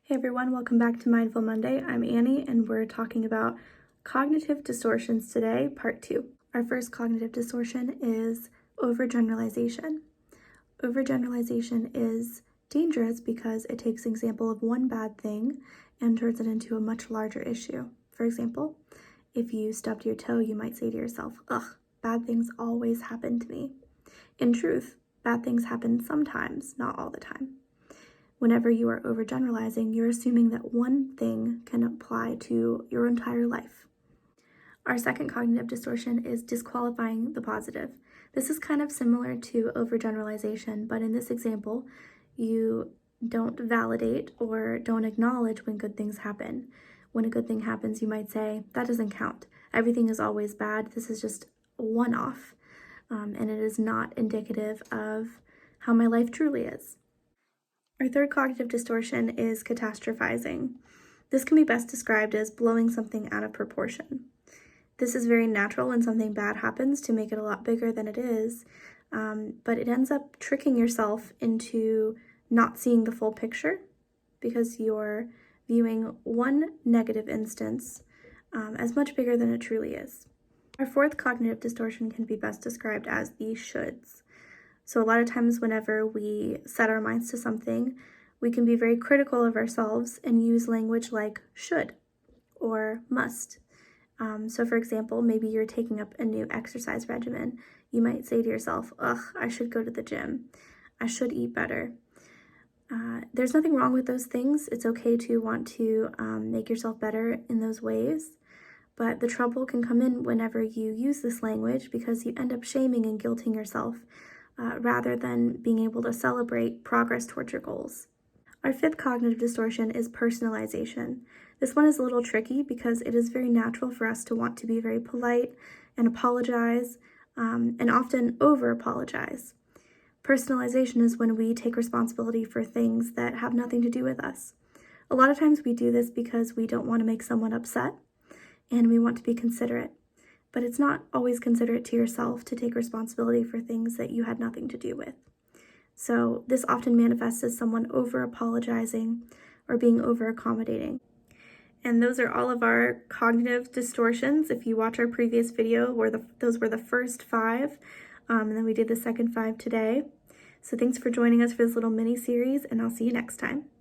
Hey everyone, welcome back to Mindful Monday. I'm Annie and we're talking about cognitive distortions today, part 2. Our first cognitive distortion is overgeneralization. Overgeneralization is dangerous because it takes an example of one bad thing and turns it into a much larger issue. For example, if you stubbed your toe, you might say to yourself, "Ugh, bad things always happen to me." In truth, bad things happen sometimes, not all the time. Whenever you are overgeneralizing, you're assuming that one thing can apply to your entire life. Our second cognitive distortion is disqualifying the positive. This is kind of similar to overgeneralization, but in this example, you don't validate or don't acknowledge when good things happen. When a good thing happens, you might say, "That doesn't count. Everything is always bad. This is just a one-off, and it is not indicative of how my life truly is." Our third cognitive distortion is catastrophizing. This can be best described as blowing something out of proportion. This is very natural when something bad happens to make it a lot bigger than it is, but it ends up tricking yourself into not seeing the full picture because you're viewing one negative instance as much bigger than it truly is. Our fourth cognitive distortion can be best described as the shoulds. So a lot of times whenever we set our minds to something, we can be very critical of ourselves and use language like should or must. So for example, maybe you're taking up a new exercise regimen. You might say to yourself, "Ugh, I should go to the gym. I should eat better." There's nothing wrong with those things. It's okay to want to make yourself better in those ways. But the trouble can come in whenever you use this language because you end up shaming and guilting yourself rather than being able to celebrate progress towards your goals. Our fifth cognitive distortion is personalization. This one is a little tricky because it is very natural for us to want to be very polite and apologize, and often over-apologize. Personalization is when we take responsibility for things that have nothing to do with us. A lot of times we do this because we don't want to make someone upset, and we want to be considerate. But it's not always considerate to yourself to take responsibility for things that you had nothing to do with. So this often manifests as someone over-apologizing or being over-accommodating. And those are all of our cognitive distortions. If you watch our previous video, those were the first 5, and then we did the second 5 today. So thanks for joining us for this little mini-series, and I'll see you next time.